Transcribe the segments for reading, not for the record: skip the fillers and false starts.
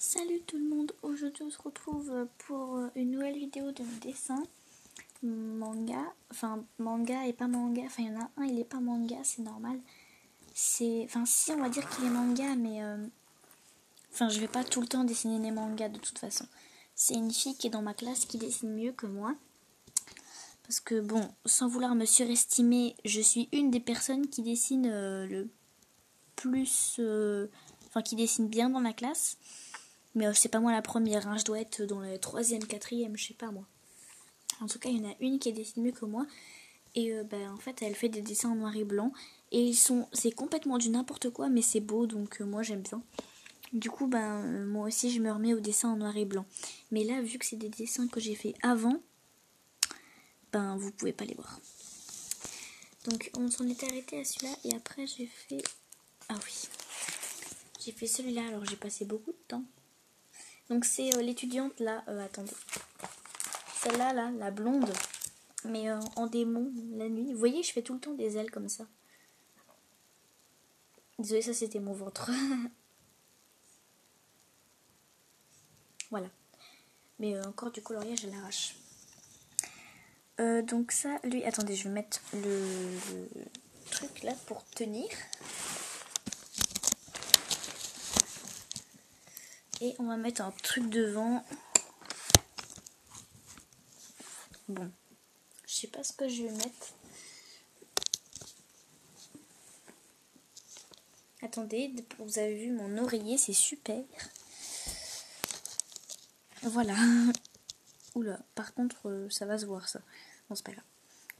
Salut tout le monde, aujourd'hui on se retrouve pour une nouvelle vidéo de dessin manga, enfin manga et pas manga, enfin il y en a un il est pas manga, c'est normal, enfin si on va dire qu'il est manga mais enfin je vais pas tout le temps dessiner des mangas de toute façon. C'est une fille qui est dans ma classe qui dessine mieux que moi, parce que bon, sans vouloir me surestimer, je suis une des personnes qui dessine le plus, enfin qui dessine bien dans ma classe. Mais c'est pas moi la première, hein. Je dois être dans la 3e, 4e, je sais pas moi. En tout cas, il y en a une qui dessine mieux que moi. Et en fait, elle fait des dessins en noir et blanc. Et c'est complètement du n'importe quoi, mais c'est beau, donc moi j'aime bien. Du coup, moi aussi je me remets au dessin en noir et blanc. Mais là, vu que c'est des dessins que j'ai fait avant, vous pouvez pas les voir. Donc on s'en est arrêté à celui-là. Et après, j'ai fait... Ah oui. J'ai fait celui-là, alors j'ai passé beaucoup de temps. Donc c'est l'étudiante là, attendez. Celle-là, là, la blonde, mais en démon, la nuit. Vous voyez, je fais tout le temps des ailes comme ça. Désolée, ça c'était mon ventre. Voilà. Mais encore du coloriage à l'arrache. Donc ça, lui, attendez, je vais mettre le truc là pour tenir. Et on va mettre un truc devant. Bon, je sais pas ce que je vais mettre. Attendez, vous avez vu mon oreiller, c'est super. Voilà. Oula, par contre, ça va se voir ça. Non, c'est pas grave.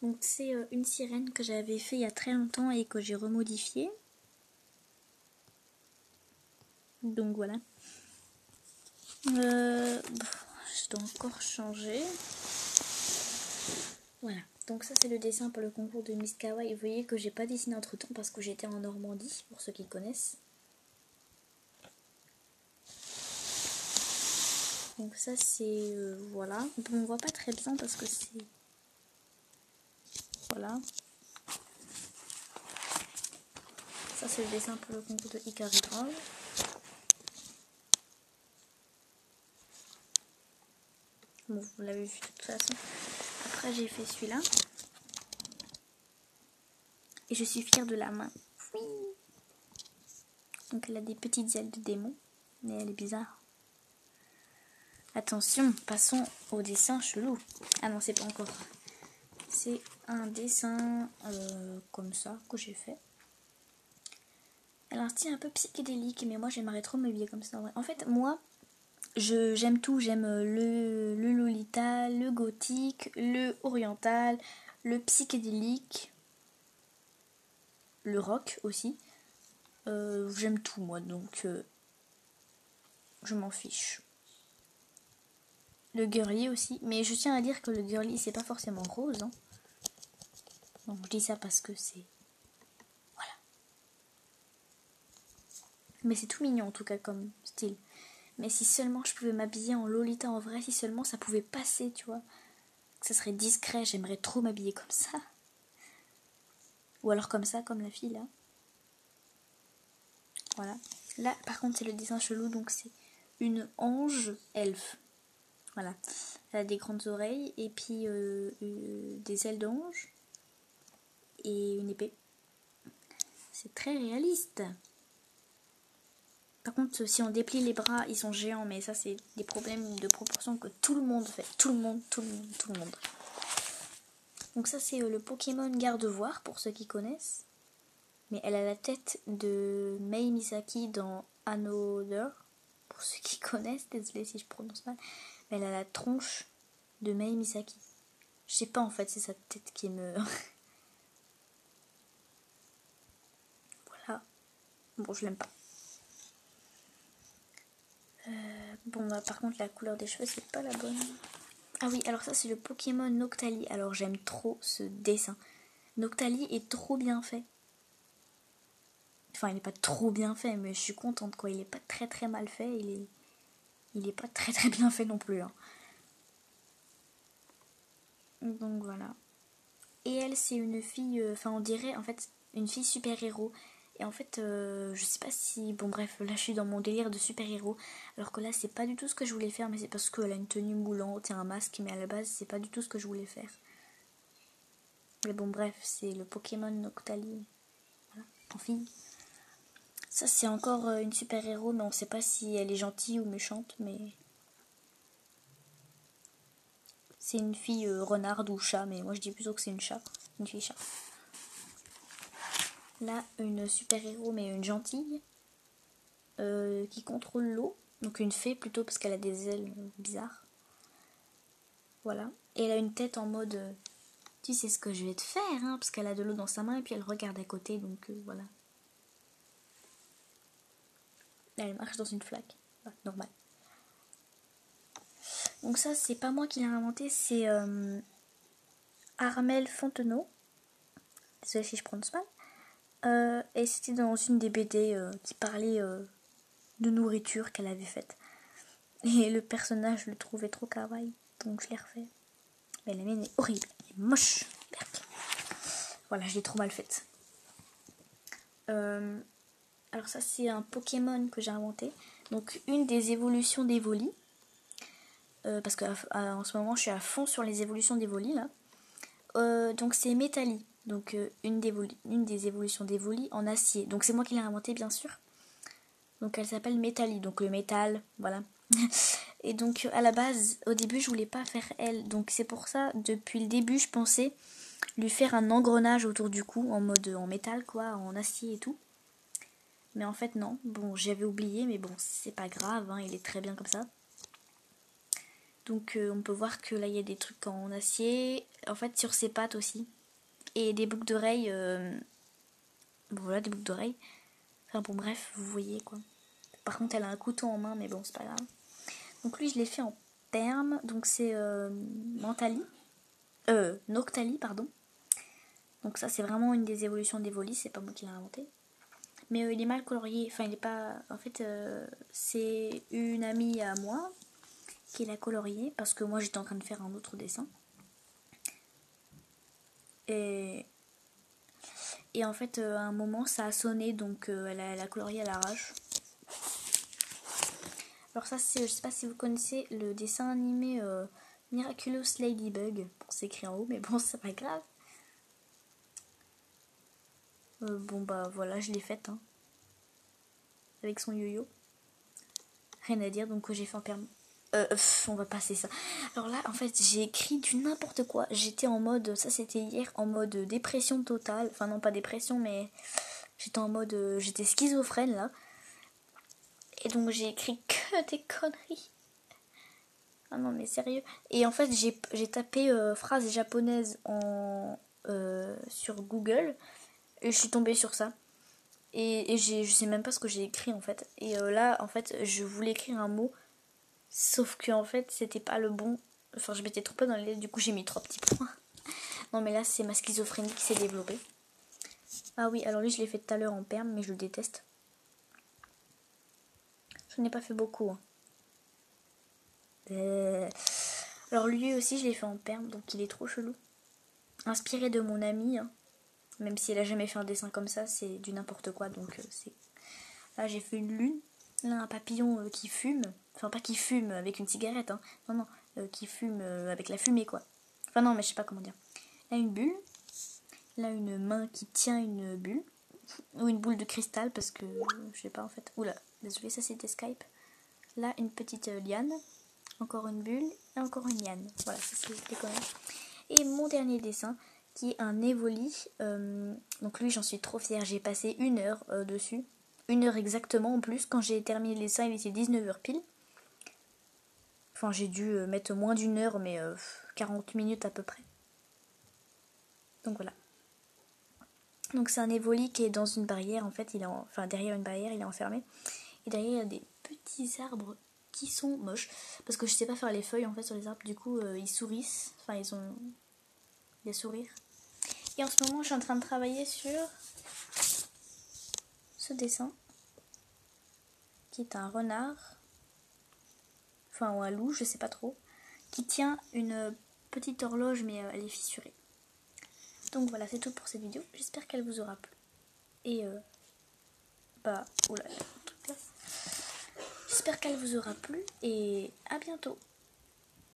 Donc c'est une sirène que j'avais fait il y a très longtemps et que j'ai remodifiée. Donc voilà. Je dois encore changer. Voilà. Donc ça c'est le dessin pour le concours de Miss Kawaii. Vous voyez que j'ai pas dessiné entre temps parce que j'étais en Normandie, pour ceux qui connaissent. Donc ça c'est... voilà. Bon, on voit pas très bien parce que c'est... Voilà. Ça c'est le dessin pour le concours de Hikari Grove. Bon, vous l'avez vu de toute façon. Après j'ai fait celui-là. Et je suis fière de la main. Oui. Donc elle a des petites ailes de démon. Mais elle est bizarre. Attention, passons au dessin chelou. Ah non, c'est pas encore. C'est un dessin comme ça que j'ai fait. Elle a un style un peu psychédélique, mais moi j'aimerais trop m'habiller comme ça. Ouais. En fait, moi, j'aime tout. J'aime le Lolita, le gothique, le oriental, le psychédélique, le rock aussi. J'aime tout, moi, donc je m'en fiche. Le girly aussi, mais je tiens à dire que le girly c'est pas forcément rose. Hein. Donc je dis ça parce que c'est... Voilà. Mais c'est tout mignon en tout cas comme style. Mais si seulement je pouvais m'habiller en Lolita en vrai, si seulement ça pouvait passer, tu vois. Que ça serait discret, j'aimerais trop m'habiller comme ça. Ou alors comme ça, comme la fille là. Voilà. Là par contre c'est le dessin chelou, donc c'est une ange elfe. Voilà. Elle a des grandes oreilles et puis des ailes d'ange et une épée. C'est très réaliste. Par contre, si on déplie les bras, ils sont géants, mais ça c'est des problèmes de proportion que tout le monde fait. Tout le monde. Donc ça c'est le Pokémon Gardevoir pour ceux qui connaissent. Mais elle a la tête de Mei Misaki dans Another. Pour ceux qui connaissent, désolée si je prononce mal. Mais elle a la tronche de Mei Misaki. Je sais pas en fait, c'est sa tête qui me... Voilà. Bon, je l'aime pas. Par contre, la couleur des cheveux, c'est pas la bonne. Ah oui, alors ça, c'est le Pokémon Noctali. Alors, j'aime trop ce dessin. Noctali est trop bien fait. Enfin, il n'est pas trop bien fait, mais je suis contente, quoi. Il est pas très très mal fait. Il est pas très très bien fait non plus. Hein. Donc, voilà. Et elle, c'est une fille... on dirait, en fait, une fille super-héros. Et en fait, je sais pas si... Bon bref, là je suis dans mon délire de super-héros. Alors que là, c'est pas du tout ce que je voulais faire, mais c'est parce qu'elle a une tenue moulante et un masque. Mais à la base, c'est pas du tout ce que je voulais faire. Mais bon bref, c'est le Pokémon Noctali. Voilà, en fille. Ça, c'est encore une super-héros, mais on sait pas si elle est gentille ou méchante, mais... C'est une fille renarde ou chat, mais moi je dis plutôt que c'est une chat. Une fille chat. Là, une super-héros, mais une gentille. Qui contrôle l'eau. Donc une fée plutôt, parce qu'elle a des ailes bizarres. Voilà. Et elle a une tête en mode... tu sais ce que je vais te faire, hein, parce qu'elle a de l'eau dans sa main et puis elle regarde à côté, donc voilà. Là, elle marche dans une flaque. Voilà, normal. Donc ça, c'est pas moi qui l'ai inventé, c'est Armel Fontenot. Désolée si je prononce mal. Et c'était dans une des BD qui parlait de nourriture qu'elle avait faite. Et le personnage, je le trouvais trop kawaii, donc je l'ai refait. Mais la mienne est horrible, elle est moche. Voilà, je l'ai trop mal faite. Alors ça, c'est un Pokémon que j'ai inventé. Donc une des évolutions d'Evoli. Parce qu'en ce moment, je suis à fond sur les évolutions d'Evoli, là. Donc c'est Métalli. Donc une des évolutions d'Evoli en acier. Donc c'est moi qui l'ai inventé, bien sûr. Donc elle s'appelle Métalli, donc le métal, voilà. Et donc à la base, au début, je voulais pas faire elle. Donc c'est pour ça, depuis le début, je pensais lui faire un engrenage autour du cou, en mode en métal, quoi, en acier et tout. Mais en fait, non. Bon, j'avais oublié, mais bon, c'est pas grave, hein, il est très bien comme ça. Donc on peut voir que là, il y a des trucs en acier. En fait, sur ses pattes aussi. Et des boucles d'oreilles. Bon, voilà, des boucles d'oreilles. Enfin bon, bref, vous voyez, quoi. Par contre, elle a un couteau en main, mais bon, c'est pas grave. Donc lui, je l'ai fait en perme. Donc c'est Noctali, pardon. Donc ça, c'est vraiment une des évolutions d'Evoli. C'est pas moi qui l'ai inventé. Mais il est mal colorié. Enfin, il est pas... En fait, c'est une amie à moi qui l'a colorié. Parce que moi, j'étais en train de faire un autre dessin. Et en fait, à un moment, ça a sonné. Donc elle a colorié à l'arrache. Alors ça, c'est, je sais pas si vous connaissez le dessin animé Miraculous Ladybug. Bon, c'est écrit en haut, mais bon, c'est pas grave. Bon, bah voilà, je l'ai faite. Hein. Avec son yo-yo. Rien à dire, donc j'ai fait en permis. On va passer ça. Alors là, en fait, j'ai écrit du n'importe quoi. J'étais en mode, ça c'était hier, en mode dépression totale. Enfin non, pas dépression, mais j'étais en mode, j'étais schizophrène là. Et donc j'ai écrit que des conneries. Ah non, mais sérieux. Et en fait, j'ai tapé phrases japonaises sur Google. Et je suis tombée sur ça. Et je sais même pas ce que j'ai écrit en fait. Et là, en fait, je voulais écrire un mot. Sauf que en fait, c'était pas le bon. Enfin, je m'étais trompée dans les lettres. Du coup, j'ai mis 3 petits points. Non, mais là, c'est ma schizophrénie qui s'est développée. Ah oui, alors lui, je l'ai fait tout à l'heure en perme, mais je le déteste. Je n'ai pas fait beaucoup. Hein. Alors lui aussi, je l'ai fait en perme, donc il est trop chelou. Inspiré de mon ami. Hein. Même si elle a jamais fait un dessin comme ça, c'est du n'importe quoi. Donc c'est. Là, j'ai fait une lune. Là, un papillon qui fume. Enfin, pas qui fume avec une cigarette. Hein. Non, non. Qui fume avec la fumée, quoi. Enfin, non, mais je sais pas comment dire. Là, une bulle. Là, une main qui tient une bulle. Ou une boule de cristal, parce que je sais pas en fait. Oula, désolé, ça c'était Skype. Là, une petite liane. Encore une bulle. Et encore une liane. Voilà, ça c'est les conneries. Et mon dernier dessin, qui est un Evoli. Donc lui, j'en suis trop fière. J'ai passé 1 heure dessus. 1 heure exactement en plus. Quand j'ai terminé le dessin, il était 19h pile. Enfin, j'ai dû mettre moins d'1 heure, mais 40 minutes à peu près. Donc voilà. Donc c'est un Evoli qui est dans une barrière. En fait, enfin derrière une barrière, il est enfermé. Et derrière, il y a des petits arbres qui sont moches. Parce que je sais pas faire les feuilles en fait sur les arbres. Du coup, ils sourissent. Enfin, ils ont des sourires. Et en ce moment, je suis en train de travailler sur ce dessin. Qui est un renard. Enfin, ou un loup, je sais pas trop. Qui tient une petite horloge, mais elle est fissurée. Donc voilà, c'est tout pour cette vidéo. J'espère qu'elle vous aura plu. Et pas... Oula, truc là. J'espère qu'elle vous aura plu et à bientôt.